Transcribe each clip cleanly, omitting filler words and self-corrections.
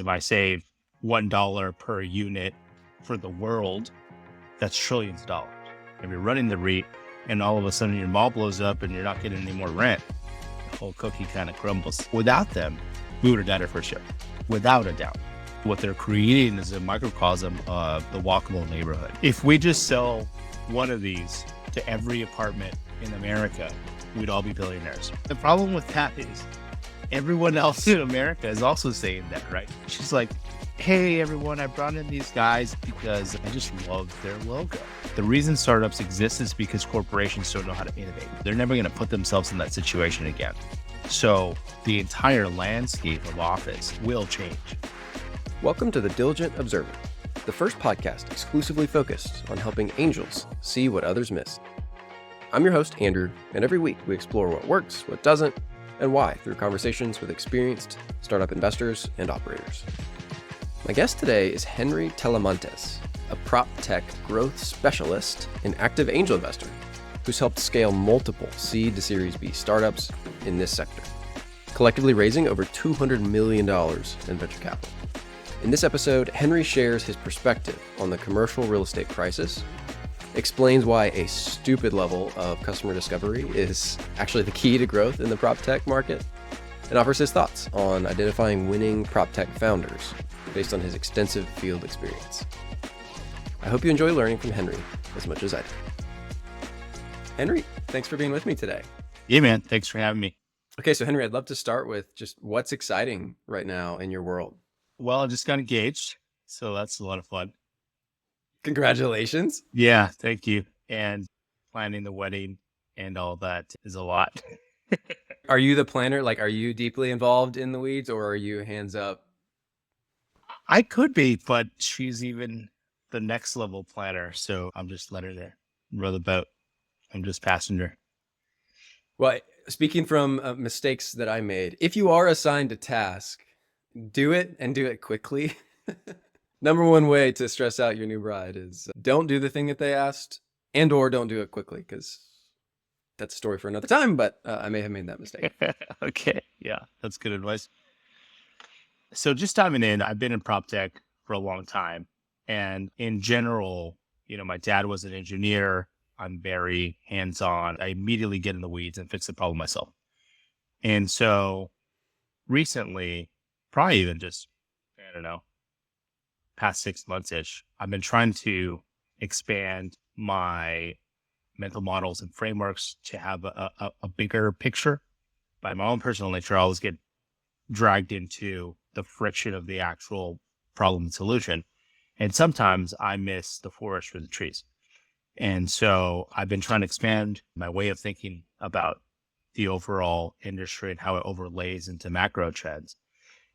If I save $1 per unit for the world, that's trillions of dollars. If you're running the REIT and all of a sudden your mall blows up and you're not getting any more rent, the whole cookie kind of crumbles. Without them, we would have died for sure, without a doubt. What they're creating is a microcosm of the walkable neighborhood. If we just sell one of these to every apartment in America, we'd all be billionaires. The problem with that is everyone else in America is also saying that, right? She's like, hey, everyone, I brought in these guys because I just love their logo. The reason startups exist is because corporations don't know how to innovate. They're never going to put themselves in that situation again. So the entire landscape of office will change. Welcome to The Diligent Observer, the first podcast exclusively focused on helping angels see what others miss. I'm your host, Andrew, and every week we explore what works, what doesn't, and why through conversations with experienced startup investors and operators. My guest today is Henry Talamantes, a PropTech growth specialist and active angel investor who's helped scale multiple seed to Series B startups in this sector, collectively raising over $200 million in venture capital. In this episode, Henry shares his perspective on the commercial real estate crisis, explains why a stupid level of customer discovery is actually the key to growth in the PropTech market, and offers his thoughts on identifying winning PropTech founders based on his extensive field experience. I hope you enjoy learning from Henry as much as I do. Henry, thanks for being with me today. Yeah, man. Thanks for having me. Okay, so Henry, I'd love to start with just what's exciting right now in your world. Well, I just got engaged, so that's a lot of fun. Congratulations. Yeah, thank you. And planning the wedding and all that is a lot. Are you the planner? Like, are you deeply involved in the weeds, or are you hands up? I could be, but she's even the next level planner. So I'm just let her there, row the boat. I'm just passenger. Well, speaking from mistakes that I made, if you are assigned a task, do it and do it quickly. Number one way to stress out your new bride is don't do the thing that they asked or don't do it quickly, because that's a story for another time, but I may have made that mistake. Okay. Yeah, that's good advice. So just diving in, I've been in PropTech for a long time. And in general, my dad was an engineer. I'm very hands-on. I immediately get in the weeds and fix the problem myself. And so recently, probably even just, past 6 months-ish, I've been trying to expand my mental models and frameworks to have a bigger picture. By my own personal nature, I always get dragged into the friction of the actual problem and solution. And sometimes I miss the forest for the trees. And so I've been trying to expand my way of thinking about the overall industry and how it overlays into macro trends.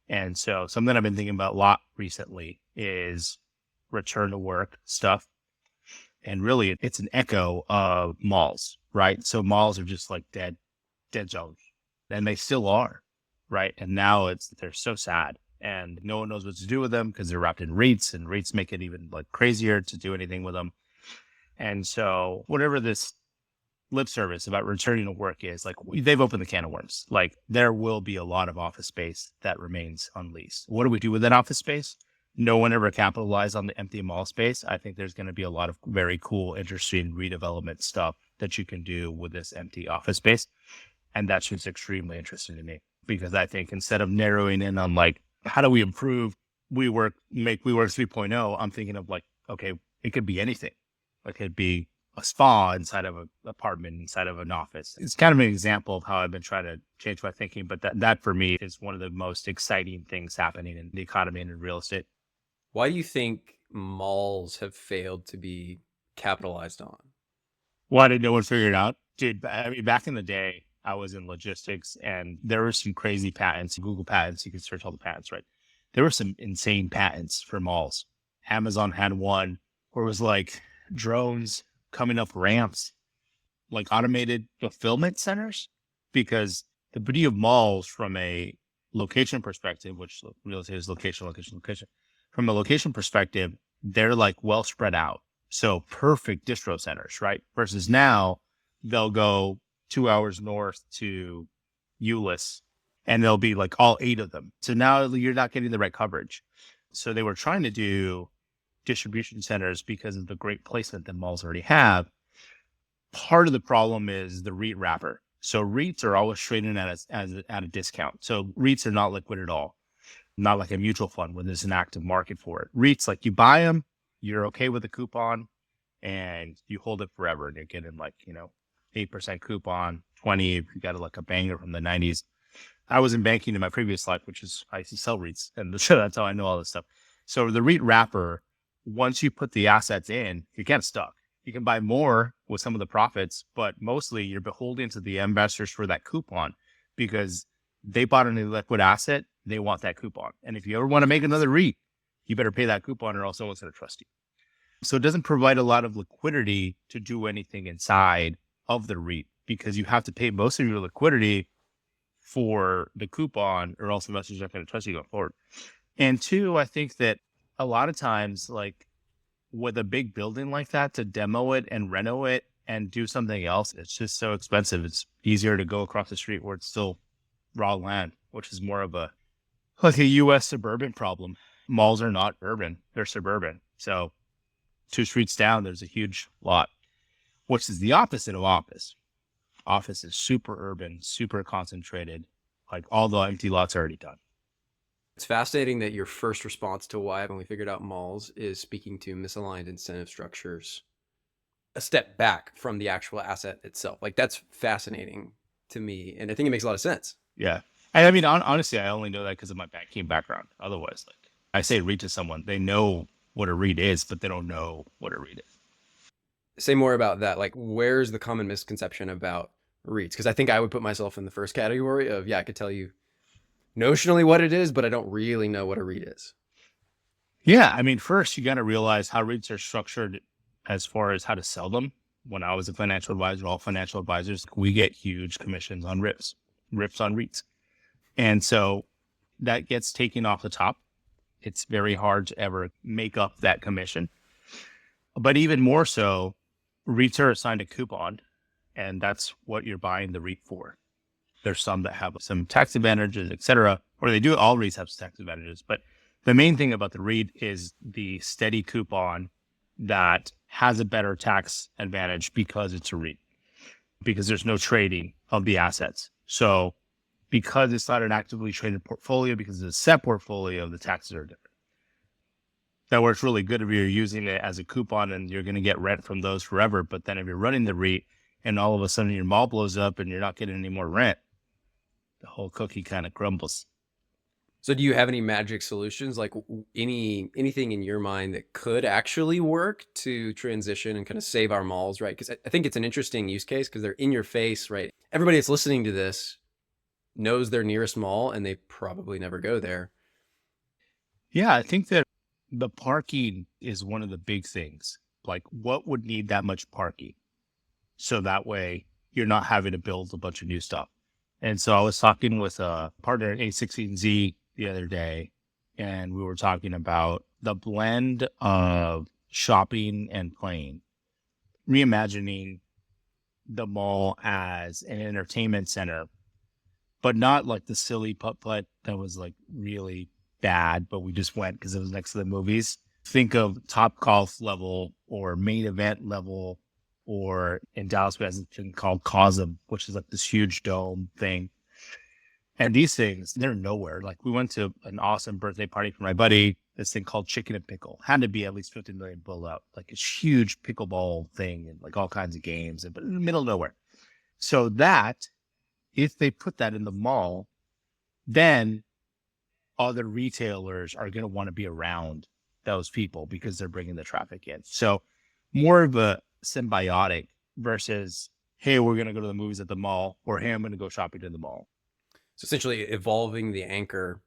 And so something I've been thinking about a lot recently is return to work stuff. And really, it's an echo of malls, right? So malls are just like dead zones. And they still are, right? And now they're so sad. And no one knows what to do with them because they're wrapped in REITs, and REITs make it even like crazier to do anything with them. And so whatever this lip service about returning to work is, like, they've opened the can of worms. Like, there will be a lot of office space that remains unleased. What do we do with that office space? No one ever capitalized on the empty mall space. I think there's going to be a lot of very cool, interesting redevelopment stuff that you can do with this empty office space. And that's just extremely interesting to me, because I think instead of narrowing in on like, how do we improve WeWork, make WeWork 3.0, I'm thinking of like, okay, it could be anything. Like, it'd be a spa inside of an apartment, inside of an office. It's kind of an example of how I've been trying to change my thinking, but that for me is one of the most exciting things happening in the economy and in real estate. Why do you think malls have failed to be capitalized on? Why did no one figure it out? Dude, I mean, back in the day, I was in logistics, and there were some crazy patents, Google patents. You can search all the patents, right? There were some insane patents for malls. Amazon had one where it was like drones coming up ramps, like automated fulfillment centers, because the beauty of malls from a location perspective, which real estate is location. From a location perspective, they're like well spread out. So perfect distro centers, right? Versus now they'll go 2 hours north to Euless and there'll be like all 8 of them. So now you're not getting the right coverage. So they were trying to do distribution centers because of the great placement that malls already have. Part of the problem is the REIT wrapper. So REITs are always trading at a discount. So REITs are not liquid at all, not like a mutual fund where there's an active market for it. REITs, like you buy them, you're okay with the coupon, and you hold it forever, and you're getting like 8% coupon, 20 if you got like a banger from the 90s. I was in banking in my previous life, which is I used to sell REITs, and so that's how I know all this stuff. So the REIT wrapper, once you put the assets in, you're kind of stuck. You can buy more with some of the profits, but mostly you're beholden to the investors for that coupon because they bought a new liquid asset. They want that coupon. And if you ever want to make another REIT, you better pay that coupon or else no one's going to trust you. So it doesn't provide a lot of liquidity to do anything inside of the REIT because you have to pay most of your liquidity for the coupon or else investors aren't going to trust you going forward. And two, I think that a lot of times, like with a big building like that, to demo it and reno it and do something else, it's just so expensive. It's easier to go across the street where it's still raw land, which is more of a US suburban problem. Malls are not urban, they're suburban. So 2 streets down, there's a huge lot, which is the opposite of office. Office is super urban, super concentrated. Like all the empty lots are already done. It's fascinating that your first response to why haven't we figured out malls is speaking to misaligned incentive structures a step back from the actual asset itself. Like that's fascinating to me. And I think it makes a lot of sense. Yeah. I mean, honestly, I only know that because of my banking background. Otherwise, like I say REIT to someone, they know what a REIT is, but they don't know what a REIT is. Say more about that. Like, where's the common misconception about REITs? Because I think I would put myself in the first category of, yeah, I could tell you notionally what it is, but I don't really know what a REIT is. Yeah. I mean, first, you got to realize how REITs are structured as far as how to sell them. When I was a financial advisor, all financial advisors, we get huge commissions on rips on REITs. And so that gets taken off the top. It's very hard to ever make up that commission. But even more so, REITs are assigned a coupon, and that's what you're buying the REIT for. There's some that have some tax advantages, et cetera, or they do. All REITs have tax advantages. But the main thing about the REIT is the steady coupon that has a better tax advantage because it's a REIT, because there's no trading of the assets. So because it's not an actively traded portfolio, because it's a set portfolio, the taxes are different. That works really good if you're using it as a coupon and you're going to get rent from those forever. But then if you're running the REIT and all of a sudden your mall blows up and you're not getting any more rent, the whole cookie kind of crumbles. So do you have any magic solutions, like anything in your mind that could actually work to transition and kind of save our malls, right? Because I think it's an interesting use case because they're in your face, right? Everybody that's listening to this knows their nearest mall and they probably never go there. Yeah, I think that the parking is one of the big things. Like, what would need that much parking? So that way you're not having to build a bunch of new stuff. And so I was talking with a partner at A16Z the other day, and we were talking about the blend of shopping and playing, reimagining the mall as an entertainment center, but not like the silly putt-putt that was like really bad, but we just went because it was next to the movies. Think of TopGolf level or main event level, or in Dallas, we have something called Cosm, which is like this huge dome thing. And these things, they're nowhere. Like we went to an awesome birthday party for my buddy, this thing called Chicken and Pickle. Had to be at least 50 million built out, like a huge pickleball thing and like all kinds of games, but in the middle of nowhere. So that, if they put that in the mall, then other retailers are going to want to be around those people because they're bringing the traffic in. So more of a symbiotic versus, hey, we're going to go to the movies at the mall, or hey, I'm going to go shopping in the mall. So essentially evolving the anchor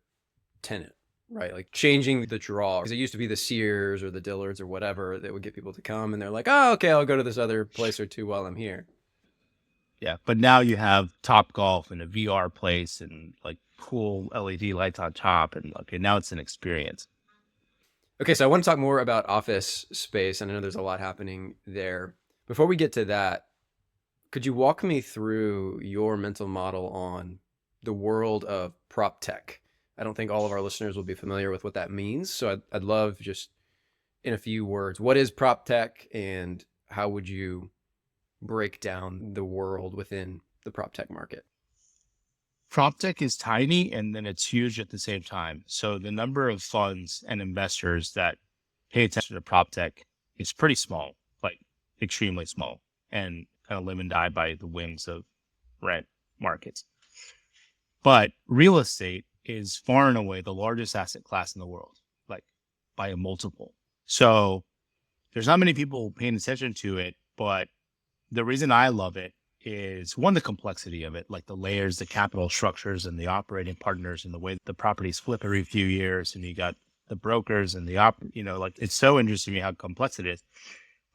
tenant, right? Like changing the draw. Because it used to be the Sears or the Dillards or whatever that would get people to come, and they're like, oh, okay, I'll go to this other place or two while I'm here. Yeah, but now you have TopGolf and a VR place and like cool LED lights on top, and okay, now it's an experience. Okay, so I want to talk more about office space, and I know there's a lot happening there. Before we get to that, could you walk me through your mental model on the world of PropTech. I don't think all of our listeners will be familiar with what that means. So I'd love just in a few words, what is PropTech and how would you break down the world within the PropTech market? PropTech is tiny and then it's huge at the same time. So the number of funds and investors that pay attention to PropTech is pretty small, like extremely small, and kind of live and die by the whims of rent markets. But real estate is far and away the largest asset class in the world, like by a multiple. So there's not many people paying attention to it, but the reason I love it is one, the complexity of it, like the layers, the capital structures and the operating partners and the way the properties flip every few years. And you got the brokers and like it's so interesting to me how complex it is.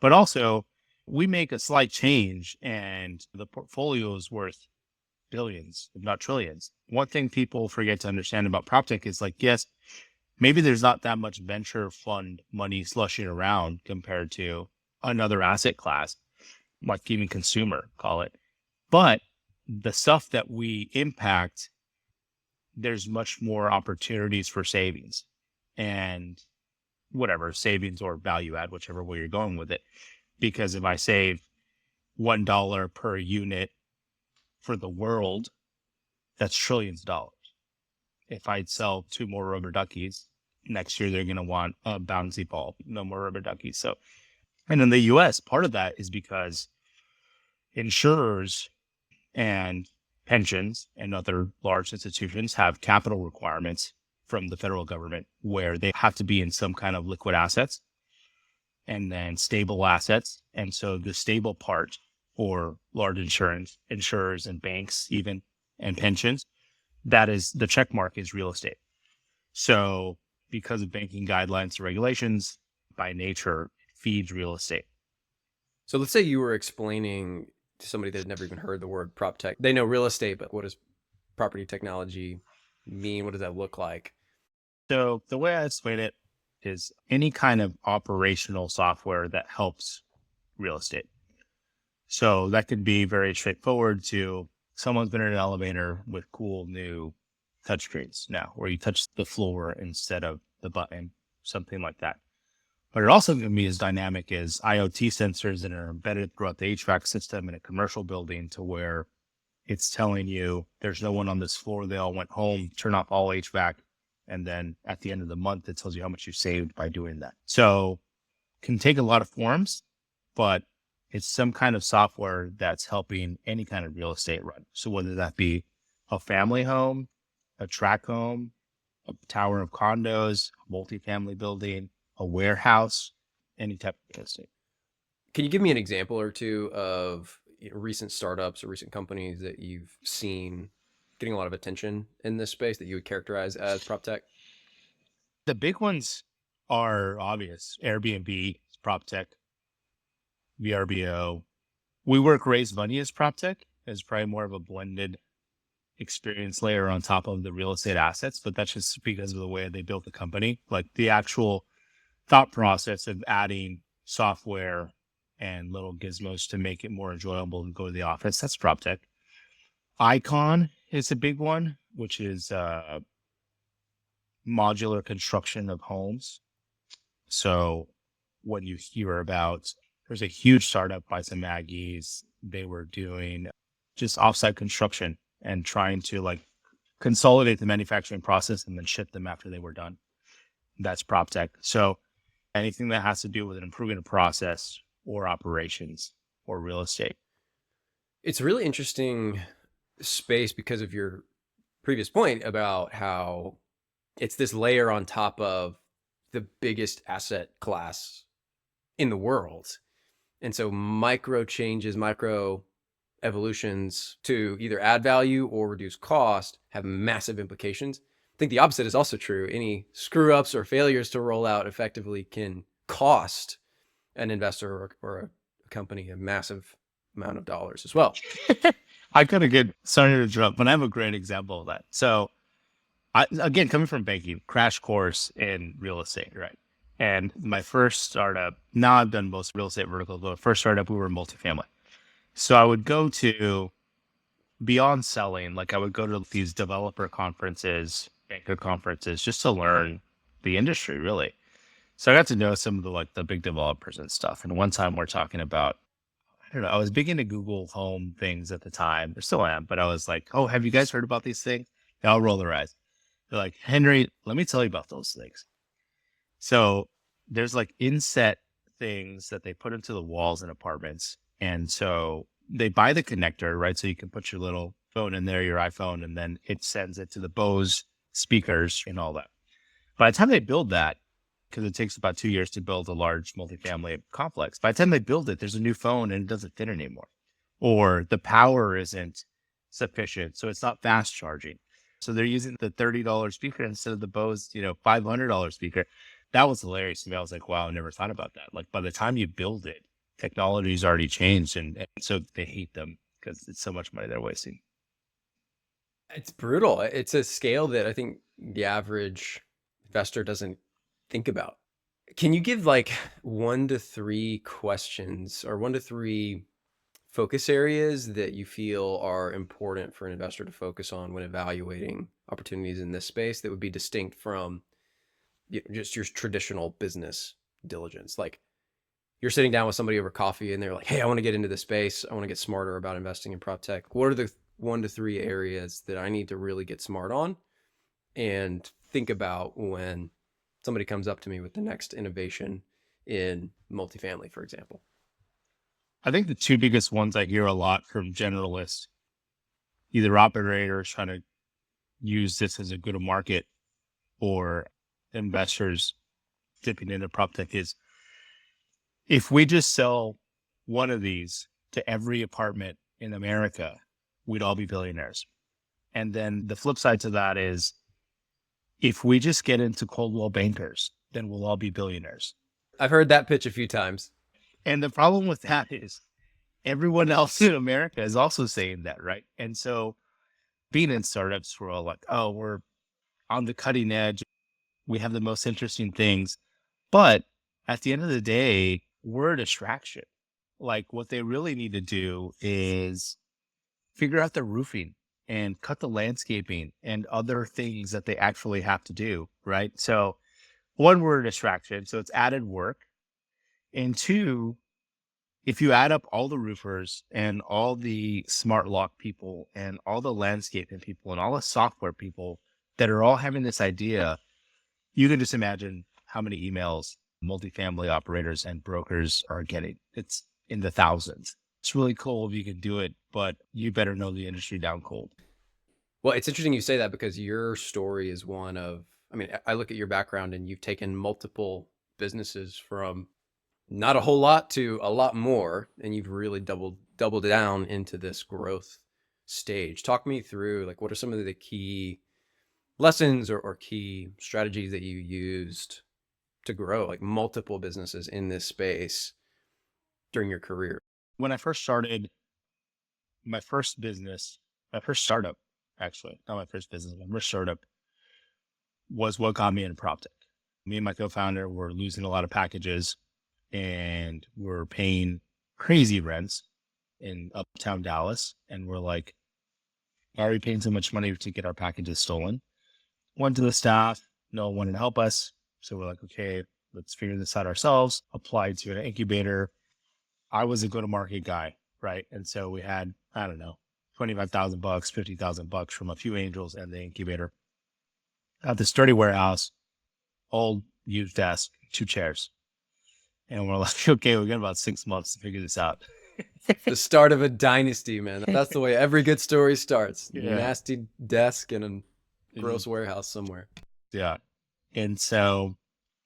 But also we make a slight change and the portfolio is worth billions, if not trillions. One thing people forget to understand about PropTech is like, yes, maybe there's not that much venture fund money slushing around compared to another asset class, like even consumer, call it. But the stuff that we impact, there's much more opportunities for savings and whatever savings or value add, whichever way you're going with it. Because if I save $1 per unit for the world, that's trillions of dollars. If I sell 2 more rubber duckies, next year they're going to want a bouncy ball, no more rubber duckies. So, and in the US, part of that is because insurers and pensions and other large institutions have capital requirements from the federal government where they have to be in some kind of liquid assets and then stable assets. And so the stable part for large insurers and banks even and pensions, that is the check mark is real estate. So because of banking guidelines and regulations, by nature, feeds real estate. So let's say you were explaining to somebody that had never even heard the word PropTech. They know real estate, but what does property technology mean? What does that look like? So the way I explain it is any kind of operational software that helps real estate. So that could be very straightforward to someone's been in an elevator with cool new touchscreens now, where you touch the floor instead of the button, something like that. But it also can be as dynamic as IoT sensors that are embedded throughout the HVAC system in a commercial building to where it's telling you there's no one on this floor. They all went home, turn off all HVAC. And then at the end of the month, it tells you how much you saved by doing that. So can take a lot of forms, but it's some kind of software that's helping any kind of real estate run. So whether that be a family home, a tract home, a tower of condos, a multifamily building, a warehouse, any type of real estate. Can you give me an example or two of recent startups or recent companies that you've seen getting a lot of attention in this space that you would characterize as PropTech? The big ones are obvious. Airbnb, PropTech, VRBO. WeWork raised money as PropTech, as probably more of a blended experience layer on top of the real estate assets, but that's just because of the way they built the company. Like the actual thought process of adding software and little gizmos to make it more enjoyable to go to the office, that's PropTech. Icon is a big one, which is modular construction of homes. So when you hear about, there's a huge startup by some Aggies, they were doing just offsite construction and trying to like consolidate the manufacturing process and then ship them after they were done. That's PropTech. So anything that has to do with improving a process or operations or real estate. It's a really interesting space because of your previous point about how it's this layer on top of the biggest asset class in the world. And so micro changes, micro evolutions to either add value or reduce cost have massive implications. I think the opposite is also true. Any screw ups or failures to roll out effectively can cost an investor or a company a massive amount of dollars as well. I could have get sorry to interrupt, but I have a great example of that. So again, coming from banking, crash course in real estate, right? And my first startup, now I've done most real estate verticals, but first startup, we were multifamily. So I would go to beyond selling, like I would go to these developer conferences, banker conferences, just to learn the industry really. So I got to know some of the like the big developers and stuff. And one time we're talking about, I don't know, I was big into Google Home things at the time. I still am, but I was like, oh, have you guys heard about these things? They all roll their eyes. They're like, Henry, let me tell you about those things. So there's like inset things that they put into the walls in apartments. And so they buy the connector, right? So you can put your little phone in there, your iPhone, and then it sends it to the Bose speakers and all that. By the time they build that, because it takes about 2 years to build a large multifamily complex, by the time they build it, there's a new phone and it doesn't fit anymore. Or the power isn't sufficient, so it's not fast charging. So they're using the $30 speaker instead of the Bose, $500 speaker. That was hilarious to me. I was like, wow, I never thought about that. Like by the time you build it, technology's already changed, and so they hate them because it's so much money they're wasting. It's brutal. It's a scale that I think the average investor doesn't think about. Can you give like 1 to 3 questions or 1 to 3 focus areas that you feel are important for an investor to focus on when evaluating opportunities in this space that would be distinct from just your traditional business diligence? Like you're sitting down with somebody over coffee and they're like, hey, I want to get into this space. I want to get smarter about investing in PropTech. What are the 1 to 3 areas that I need to really get smart on and think about when somebody comes up to me with the next innovation in multifamily, for example? I think the two biggest ones I hear a lot from generalists, either operators trying to use this as a go to market or investors dipping into PropTech, is if we just sell one of these to every apartment in America, we'd all be billionaires. And then the flip side to that is if we just get into Coldwell Bankers, then we'll all be billionaires. I've heard that pitch a few times. And the problem with that is everyone else in America is also saying that, right? And so being in startups, we're all like, oh, we're on the cutting edge. We have the most interesting things. But at the end of the day, we're a distraction. Like what they really need to do is figure out the roofing and cut the landscaping and other things that they actually have to do, right? So one, we're a distraction. So it's added work. And two, if you add up all the roofers and all the smart lock people and all the landscaping people and all the software people that are all having this idea, you can just imagine how many emails multifamily operators and brokers are getting. It's in the thousands. It's really cool if you can do it, but you better know the industry down cold. Well, it's interesting you say that because your story is one of, I mean, I look at your background and you've taken multiple businesses from not a whole lot to a lot more, and you've really doubled down into this growth stage. Talk me through like what are some of the key lessons or key strategies that you used to grow like multiple businesses in this space during your career? When I first started my first business, my first startup, actually, not my first business, my first startup was what got me into PropTech. Me and my co-founder were losing a lot of packages and we're paying crazy rents in uptown Dallas. And we're like, why are we paying so much money to get our packages stolen? Went to the staff, no one wanted to help us. So we're like, okay, let's figure this out ourselves. Applied to an incubator. I was a go-to-market guy, right? And so we had, I don't know, $25,000, $50,000 from a few angels and the incubator. At this dirty warehouse, old used desk, 2 chairs. And we're like, okay, we got about 6 months to figure this out. The start of a dynasty, man. That's the way every good story starts. Yeah. Nasty desk in a gross warehouse somewhere. Yeah. And so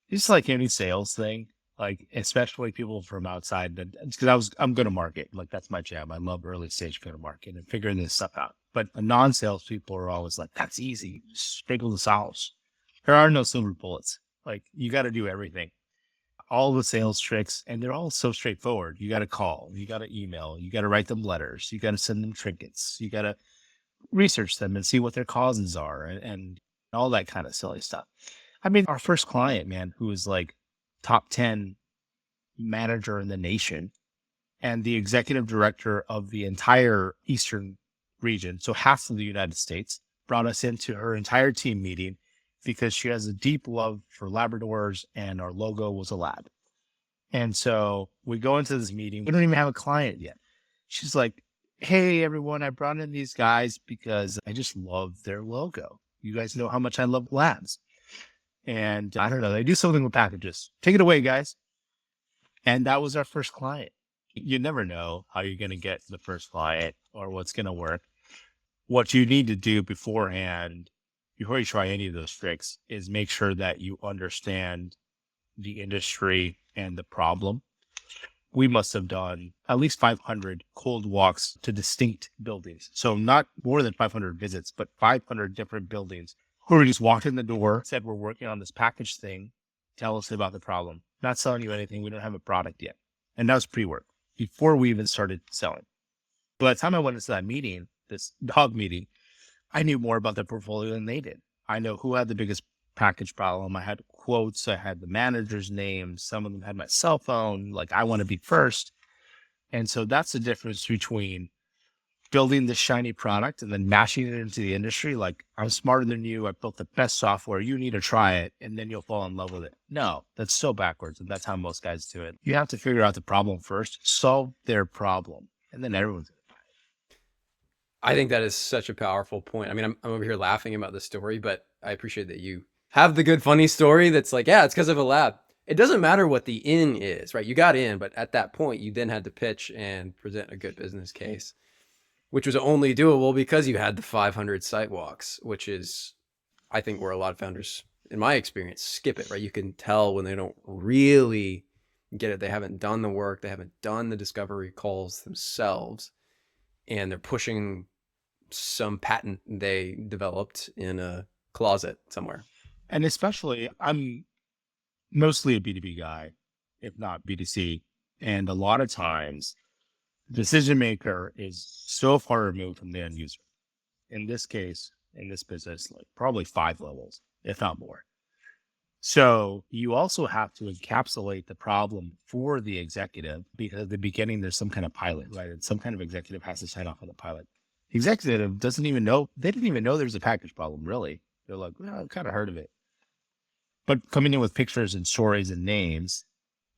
it's like any sales thing, like especially people from outside, because I'm going to market. Like that's my jam. I love early stage go to market and figuring this stuff out. But non-sales people are always like, that's easy. Sprinkle the sauce. There are no silver bullets. Like you got to do everything. All the sales tricks, and they're all so straightforward. You got to call, you got to email, you got to write them letters, you got to send them trinkets, you got to research them and see what their causes are and all that kind of silly stuff. I mean, our first client, man, who was like top 10 manager in the nation and the executive director of the entire Eastern region, so half of the United States, brought us into her entire team meeting because she has a deep love for Labradors and our logo was a lab. And so we go into this meeting. We don't even have a client yet. She's like, hey, everyone, I brought in these guys because I just love their logo. You guys know how much I love labs. And I don't know, they do something with packages. Take it away, guys. And that was our first client. You never know how you're going to get the first client or what's going to work. What you need to do beforehand, before you try any of those tricks, is make sure that you understand the industry and the problem. We must have done at least 500 cold walks to distinct buildings. So not more than 500 visits, but 500 different buildings where we just walked in the door, said, we're working on this package thing. Tell us about the problem. Not selling you anything. We don't have a product yet. And that was pre-work before we even started selling. By the time I went into that meeting, this dog meeting, I knew more about their portfolio than they did. I know who had the biggest package problem. I had quotes. I had the manager's name. Some of them had my cell phone. Like, I want to be first. And so that's the difference between building this shiny product and then mashing it into the industry. Like, I'm smarter than you. I built the best software. You need to try it and then you'll fall in love with it. No, that's so backwards. And that's how most guys do it. You have to figure out the problem first, solve their problem, and then everyone's going to buy it. I think that is such a powerful point. I mean, I'm over here laughing about this story, but I appreciate that you have the good, funny story that's like, yeah, it's because of a lab. It doesn't matter what the in is, right? You got in, but at that point, you then had to pitch and present a good business case, which was only doable because you had the 500 site walks, which is, I think, where a lot of founders, in my experience, skip it, right? You can tell when they don't really get it. They haven't done the work. They haven't done the discovery calls themselves. And they're pushing some patent they developed in a closet somewhere. And especially, I'm mostly a B2B guy, if not B2C. And a lot of times, the decision maker is so far removed from the end user. In this case, in this business, like probably 5 levels, if not more. So you also have to encapsulate the problem for the executive, because at the beginning, there's some kind of pilot, right? And some kind of executive has to sign off on the pilot. The executive doesn't even know, they didn't even know there's a package problem, really. They're like, well, I've kind of heard of it. But coming in with pictures and stories and names,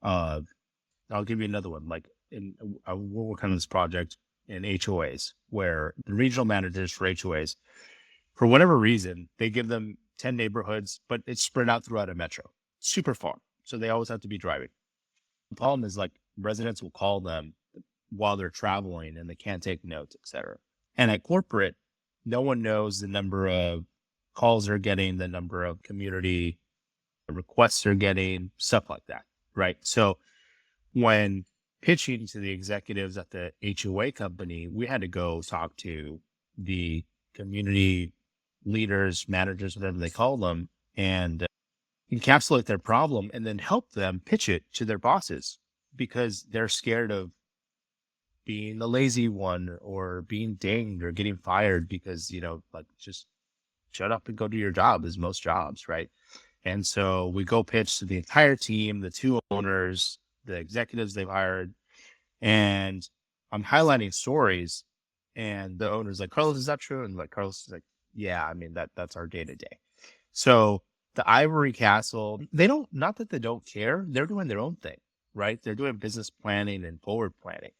I'll give you another one. Like, we're working on this project in HOAs, where the regional managers for HOAs, for whatever reason, they give them 10 neighborhoods, but it's spread out throughout a metro, super far. So they always have to be driving. The problem is, like, residents will call them while they're traveling and they can't take notes, et cetera. And at corporate, no one knows the number of calls they're getting, the number of community requests they're getting, stuff like that, right? So when pitching to the executives at the HOA company, we had to go talk to the community leaders, managers, whatever they call them, and encapsulate their problem and then help them pitch it to their bosses, because they're scared of being the lazy one or being dinged or getting fired because, like, just shut up and go do your job, is most jobs, right? And so we go pitch to the entire team, the 2 owners, the executives they've hired, and I'm highlighting stories, and the owner's like, Carlos, is that true? And like, Carlos is like, yeah, I mean, that's our day to day. So the Ivory Castle, not that they don't care, they're doing their own thing, right? They're doing business planning and forward planning,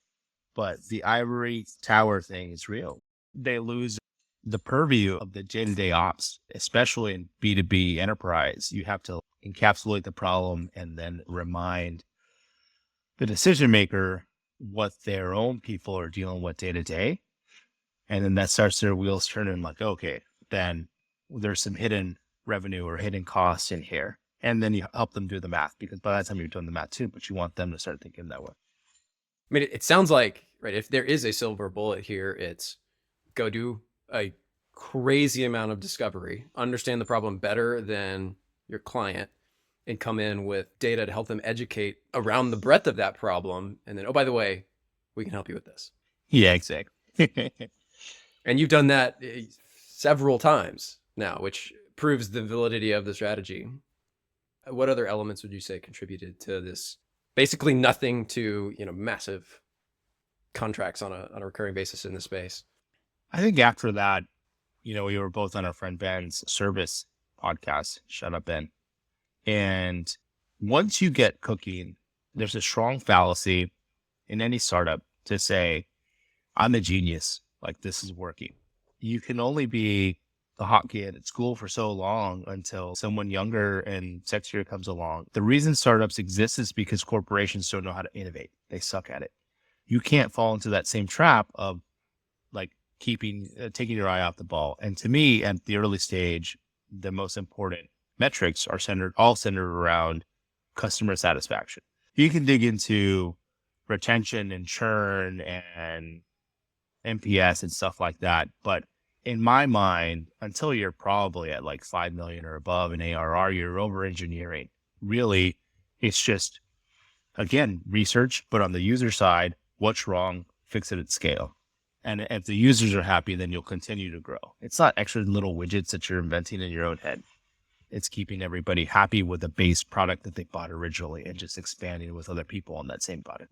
but the Ivory Tower thing is real. They lose the purview of the day-to-day ops, especially in B2B enterprise. You have to encapsulate the problem and then remind the decision maker what their own people are dealing with day to day. And then that starts their wheels turning, like, okay, then there's some hidden revenue or hidden costs in here. And then you help them do the math, because by that time you're doing the math too, but you want them to start thinking that way. I mean, it sounds like, right, if there is a silver bullet here, it's go do a crazy amount of discovery, understand the problem better than your client, and come in with data to help them educate around the breadth of that problem. And then, oh, by the way, we can help you with this. Yeah, exactly. And you've done that several times now, which proves the validity of the strategy. What other elements would you say contributed to this? Basically nothing to, massive contracts on a recurring basis in this space. I think after that, we were both on our friend Ben's service podcast. Shut up, Ben. And once you get cooking, there's a strong fallacy in any startup to say, I'm a genius. Like, this is working. You can only be the hot kid at school for so long until someone younger and sexier comes along. The reason startups exist is because corporations don't know how to innovate. They suck at it. You can't fall into that same trap of like taking your eye off the ball. And to me, at the early stage, the most important metrics are centered around customer satisfaction. You can dig into retention and churn and NPS and stuff like that. But in my mind, until you're probably at like 5 million or above in ARR, you're over engineering. Really, it's just, again, research, but on the user side, what's wrong, fix it at scale. And if the users are happy, then you'll continue to grow. It's not extra little widgets that you're inventing in your own head. It's keeping everybody happy with the base product that they bought originally and just expanding with other people on that same product.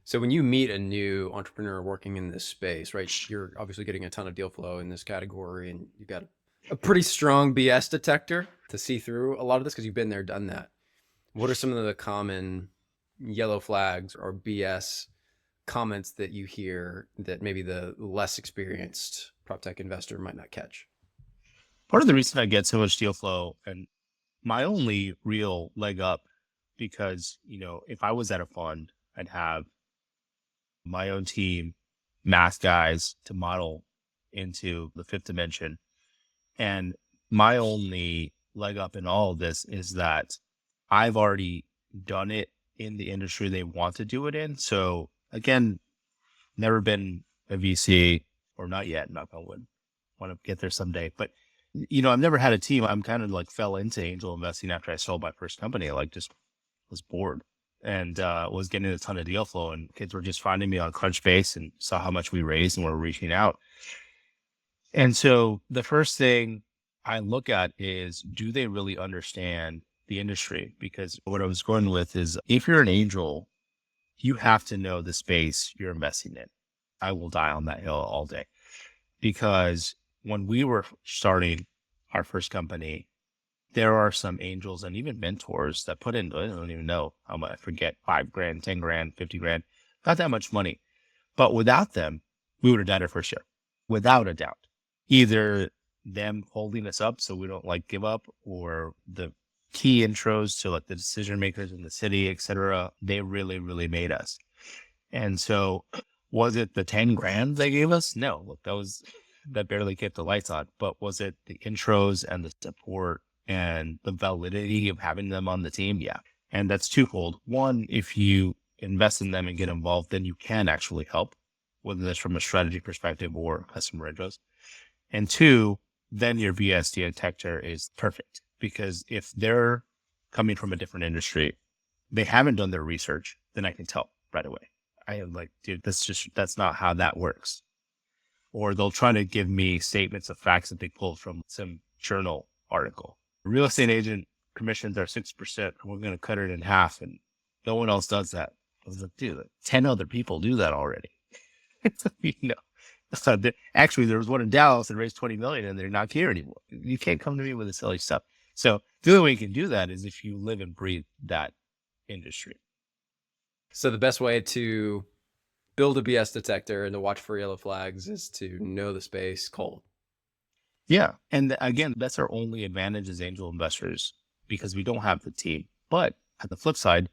So when you meet a new entrepreneur working in this space, right, you're obviously getting a ton of deal flow in this category, and you've got a pretty strong BS detector to see through a lot of this because you've been there, done that. What are some of the common yellow flags or BS comments that you hear that maybe the less experienced PropTech investor might not catch? Part of the reason I get so much deal flow and my only real leg up, because, if I was at a fund, I'd have my own team, math guys to model into the fifth dimension. And my only leg up in all of this is that I've already done it in the industry they want to do it in. So again, never been a VC, or not yet, knock on wood. Want to get there someday. But, I've never had a team. I'm kind of like fell into angel investing after I sold my first company. Like, just was bored and was getting a ton of deal flow, and kids were just finding me on Crunchbase and saw how much we raised and were reaching out. And so the first thing I look at is, do they really understand the industry? Because what I was going with is, if you're an angel, you have to know the space you're investing in. I will die on that hill all day, because when we were starting our first company, there are some angels and even mentors that put in, I don't even know how much, I forget, 5 grand, 10 grand, 50 grand, not that much money. But without them, we would have died our first year, without a doubt. Either them holding us up so we don't like give up, or the key intros to like the decision makers in the city, et cetera, they really, really made us. And so was it the 10 grand they gave us? No, look, that barely kept the lights on. But was it the intros and the support and the validity of having them on the team? Yeah. And that's twofold. One, if you invest in them and get involved, then you can actually help, whether that's from a strategy perspective or customer intros. And two, then your BS detector is perfect, because if they're coming from a different industry, they haven't done their research, then I can tell right away. I am like, dude, that's not how that works. Or they'll try to give me statements of facts that they pulled from some journal article. Real estate agent commissions are 6%. We're going to cut it in half, and no one else does that. I was like, dude, 10 other people do that already. Actually, there was one in Dallas that raised 20 million, and they're not here anymore. You can't come to me with this silly stuff. So the only way you can do that is if you live and breathe that industry. So the best way to build a BS detector and to watch for yellow flags is to know the space cold. Yeah. And again, that's our only advantage as angel investors, because we don't have the team. But at the flip side,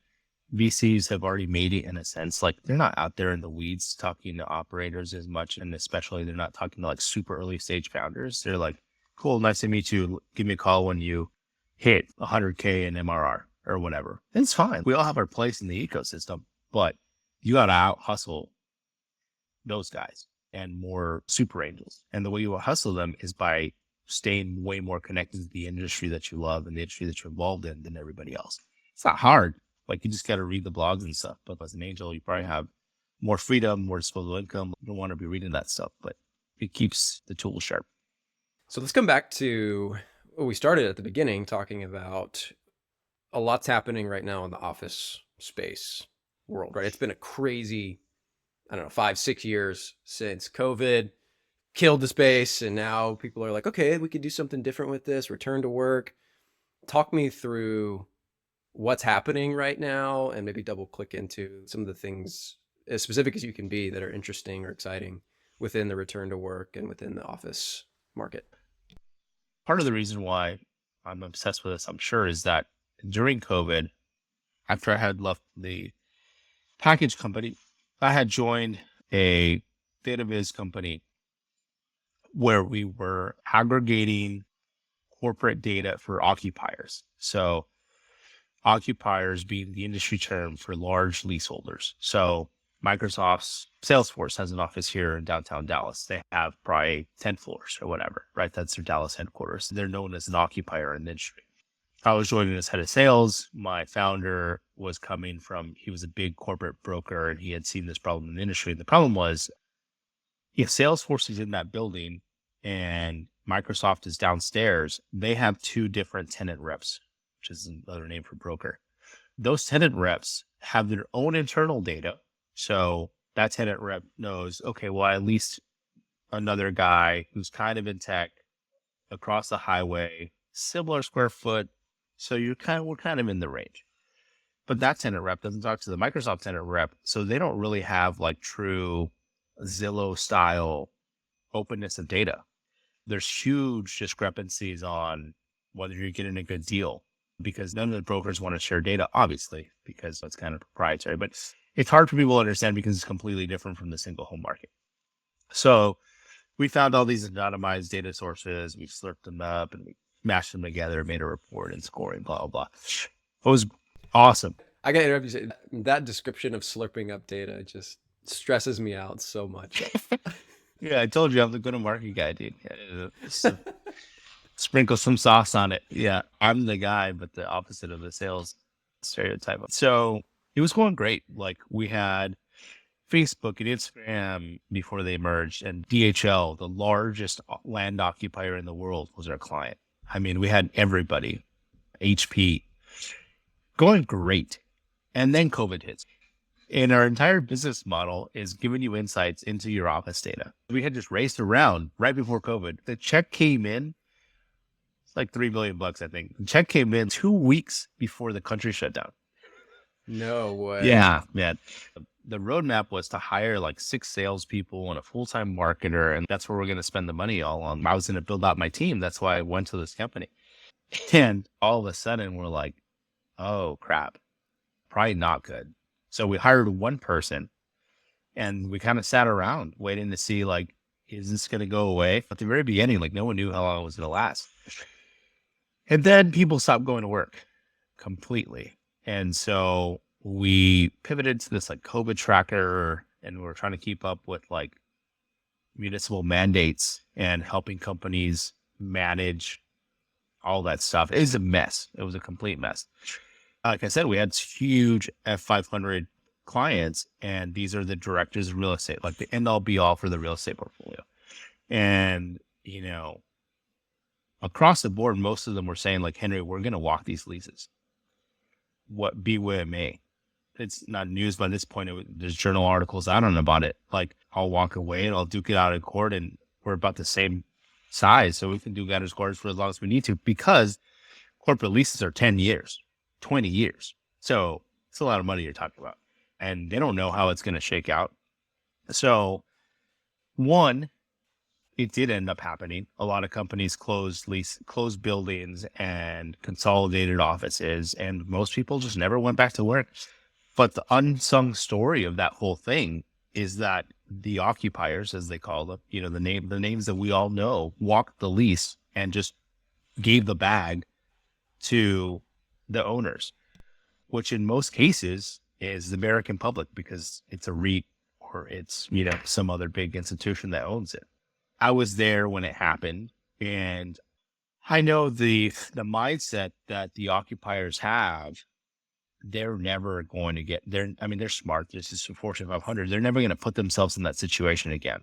VCs have already made it in a sense. Like, they're not out there in the weeds talking to operators as much. And especially they're not talking to like super early stage founders. They're like, cool, nice to meet you. Give me a call when you hit 100K in MRR or whatever. It's fine. We all have our place in the ecosystem, but you got to out hustle those guys and more super angels. And the way you will hustle them is by staying way more connected to the industry that you love and the industry that you're involved in than everybody else. It's not hard. Like, you just got to read the blogs and stuff. But as an angel, you probably have more freedom, more disposable income. You don't want to be reading that stuff, but it keeps the tool sharp. So let's come back to what we started at the beginning, talking about a lot's happening right now in the office space world, right? It's been a crazy, 5-6 years since COVID. killed the space, and now people are like, okay, we could do something different with this, return to work. Talk me through what's happening right now and maybe double click into some of the things as specific as you can be that are interesting or exciting within the return to work and within the office market. Part of the reason why I'm obsessed with this, I'm sure, is that during COVID, after I had left the package company, I had joined a database company where we were aggregating corporate data for occupiers. So occupiers being the industry term for large leaseholders. So Microsoft's Salesforce has an office here in downtown Dallas. They have probably 10 floors or whatever, right? That's their Dallas headquarters. They're known as an occupier in the industry. I was joining as head of sales. My founder was coming from, he was a big corporate broker and he had seen this problem in the industry. The problem was if Salesforce is in that building and Microsoft is downstairs, they have two different tenant reps, which is another name for broker. Those tenant reps have their own internal data. So that tenant rep knows, okay, well, at least another guy who's kind of in tech across the highway, similar square foot. So we're kind of in the range. But that tenant rep doesn't talk to the Microsoft tenant rep. So they don't really have like true Zillow style openness of data. There's huge discrepancies on whether you're getting a good deal because none of the brokers want to share data, obviously, because it's kind of proprietary. But it's hard for people to understand because it's completely different from the single home market. So we found all these anonymized data sources. We slurped them up and we mashed them together, made a report and scoring, blah, blah, blah. It was awesome. I got to interrupt you. That description of slurping up data just stresses me out so much. Yeah, I told you I'm the go-to-market guy, dude. So sprinkle some sauce on it. Yeah, I'm the guy, but the opposite of the sales stereotype. So it was going great. Like we had Facebook and Instagram before they merged, and DHL, the largest land occupier in the world, was our client. I mean, we had everybody, HP, going great. And then COVID hits. And our entire business model is giving you insights into your office data. We had just raced around right before COVID. The check came in, it's like $3 million, I think. The check came in 2 weeks before the country shut down. No way. Yeah, man. The roadmap was to hire like 6 salespeople and a full-time marketer, and that's where we're going to spend the money all on. I was going to build out my team. That's why I went to this company. And all of a sudden, we're like, oh, crap. Probably not good. So we hired one person and we kind of sat around waiting to see, like, is this going to go away? At the very beginning, like, no one knew how long it was going to last. And then people stopped going to work completely. And so we pivoted to this like COVID tracker, and we're trying to keep up with like municipal mandates and helping companies manage all that stuff. It was a mess. It was a complete mess. Like I said, we had huge F500 clients, and these are the directors of real estate, like the end all be all for the real estate portfolio. And, you know, across the board, most of them were saying like, Henry, we're going to walk these leases. What be where it may. It's not news by this point. There's journal articles out on about it. Like, I'll walk away and I'll duke it out in court, and we're about the same size. So we can do gutters courts for as long as we need to, because corporate leases are 10 years, 20 years. So it's a lot of money you're talking about, and they don't know how it's going to shake out. So one, it did end up happening. A lot of companies closed buildings and consolidated offices, and most people just never went back to work. But the unsung story of that whole thing is that the occupiers, as they call them, you know, the names that we all know, walked the lease and just gave the bag to the owners, which in most cases is the American public, because it's a REIT or it's, you know, some other big institution that owns it. I was there when it happened, and I know the mindset that the occupiers have. They're never going to get there. I mean, they're smart. This is Fortune 500. They're never going to put themselves in that situation again.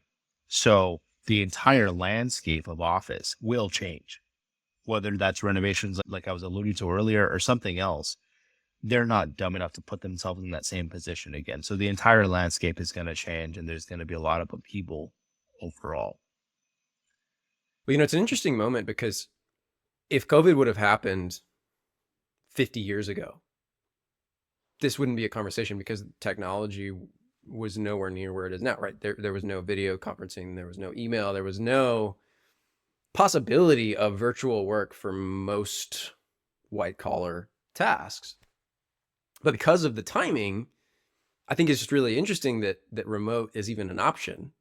So the entire landscape of office will change, whether that's renovations like I was alluding to earlier or something else. They're not dumb enough to put themselves in that same position again. So the entire landscape is going to change, and there's going to be a lot of upheaval overall. Well, it's an interesting moment because if COVID would have happened 50 years ago, this wouldn't be a conversation because technology was nowhere near where it is now, right? There was no video conferencing, there was no email, there was no possibility of virtual work for most white collar tasks. But because of the timing, I think it's just really interesting that remote is even an option.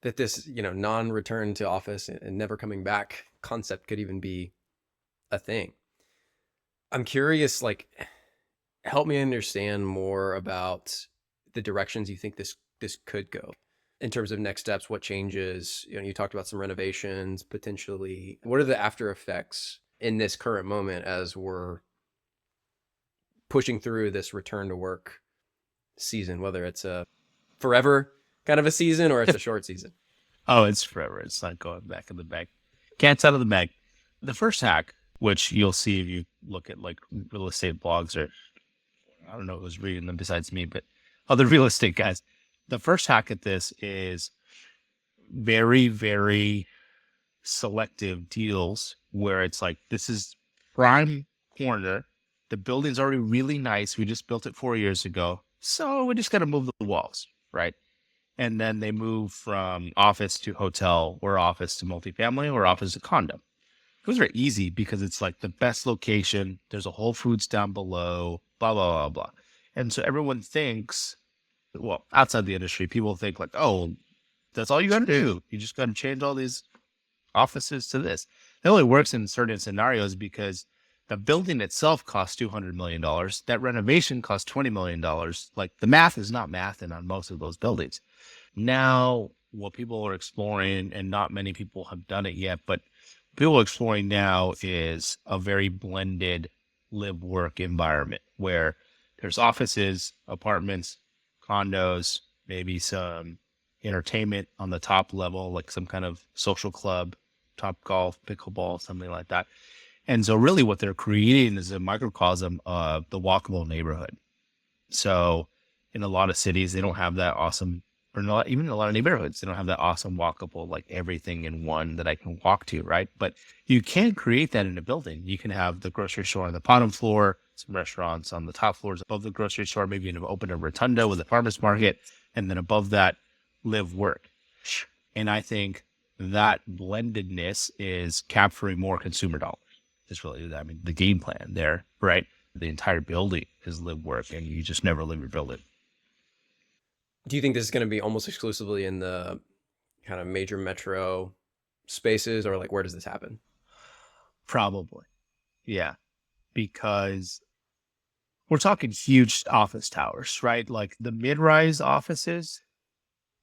That this, non-return to office and never coming back concept could even be a thing. I'm curious, like, help me understand more about the directions you think this could go in terms of next steps. What changes? You talked about some renovations potentially. What are the after effects in this current moment as we're pushing through this return to work season, whether it's a forever kind of a season or it's a short season? Oh, it's forever. It's not going back in the bag. Cat's out of the bag. The first hack, which you'll see if you look at like real estate blogs, or I don't know who's reading them besides me, but other real estate guys. The first hack at this is very, very selective deals where it's like, this is prime corner. The building's already really nice. We just built it 4 years ago. So we just got to move the walls, right? And then they move from office to hotel or office to multifamily or office to condo. It was very easy because it's like the best location. There's a Whole Foods down below, blah, blah, blah, blah. And so everyone thinks, well, outside the industry, people think like, oh, that's all you got to do. You just got to change all these offices to this. It only works in certain scenarios because the building itself costs $200 million. That renovation costs $20 million. Like, the math is not mathing on most of those buildings. Now, what people are exploring, and not many people have done it yet, but people are exploring now is a very blended live work environment where there's offices, apartments, condos, maybe some entertainment on the top level, like some kind of social club, TopGolf, pickleball, something like that. And so really what they're creating is a microcosm of the walkable neighborhood. So in a lot of cities, they don't have that awesome, or not even in a lot of neighborhoods, they don't have that awesome walkable, like everything in one that I can walk to, right? But you can create that in a building. You can have the grocery store on the bottom floor, some restaurants on the top floors above the grocery store, maybe open a rotunda with a farmer's market, and then above that, live work. And I think that blendedness is capturing more consumer dollars. It's really, I mean, the game plan there, right? The entire building is live work, and you just never leave your building. Do you think this is going to be almost exclusively in the kind of major metro spaces, or like where does this happen? Probably. Yeah. Because we're talking huge office towers, right? Like the mid-rise offices,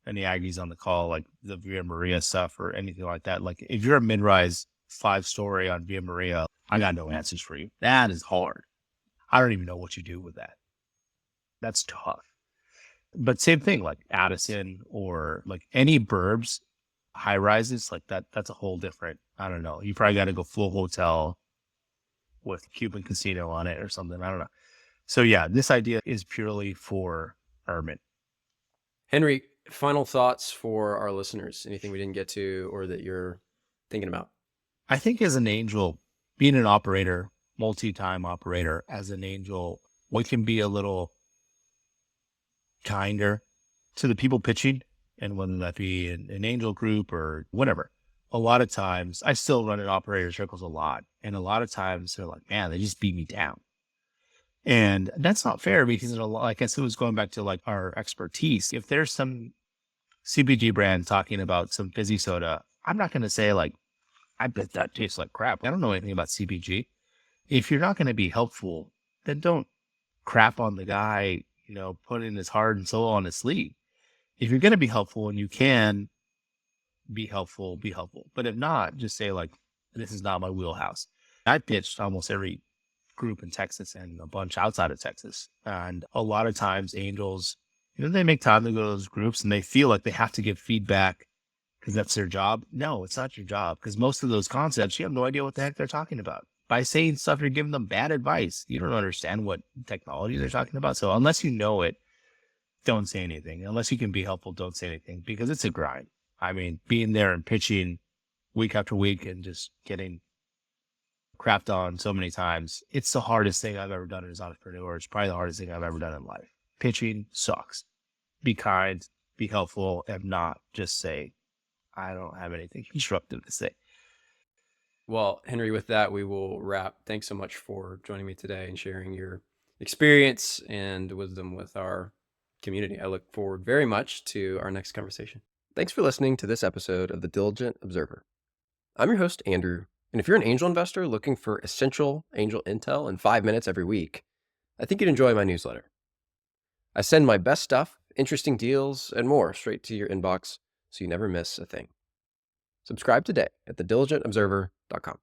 and the Aggies on the call, like the Via Maria stuff or anything like that. Like if you're a mid-rise 5-story on Via Maria, I got no answers for you. That is hard. I don't even know what you do with that. That's tough. But same thing, like Addison or like any burbs, high rises, like that's a whole different, I don't know. You probably got to go full hotel with Cuban casino on it or something. I don't know. So yeah, this idea is purely for urban. Henry, final thoughts for our listeners? Anything we didn't get to or that you're thinking about? I think as an angel, being an operator, multi-time operator, as an angel, we can be a little kinder to the people pitching, and whether that be an angel group or whatever. A lot of times, I still run in operator circles a lot, and a lot of times they're like, man, they just beat me down. And that's not fair because, like I said, it was going back to like our expertise. If there's some CPG brand talking about some fizzy soda, I'm not going to say like, I bet that tastes like crap. I don't know anything about CPG. If you're not going to be helpful, then don't crap on the guy, putting his heart and soul on his sleeve. If you're going to be helpful and you can be helpful, be helpful. But if not, just say like, this is not my wheelhouse. I pitched almost every group in Texas and a bunch outside of Texas. And a lot of times angels, they make time to go to those groups and they feel like they have to give feedback because that's their job. No, it's not your job, because most of those concepts, you have no idea what the heck they're talking about. By saying stuff, you're giving them bad advice. You don't understand what technology they're talking about. So unless you know it, don't say anything. Unless you can be helpful, don't say anything, because it's a grind. I mean, being there and pitching week after week and just getting crapped on so many times. It's the hardest thing I've ever done as an entrepreneur. It's probably the hardest thing I've ever done in life. Pitching sucks. Be kind, be helpful, and not just say, I don't have anything constructive to say. Well, Henry, with that, we will wrap. Thanks so much for joining me today and sharing your experience and wisdom with our community. I look forward very much to our next conversation. Thanks for listening to this episode of The Diligent Observer. I'm your host, Andrew, and if you're an angel investor looking for essential angel intel in 5 minutes every week, I think you'd enjoy my newsletter. I send my best stuff, interesting deals, and more straight to your inbox so you never miss a thing. Subscribe today at thediligentobserver.com.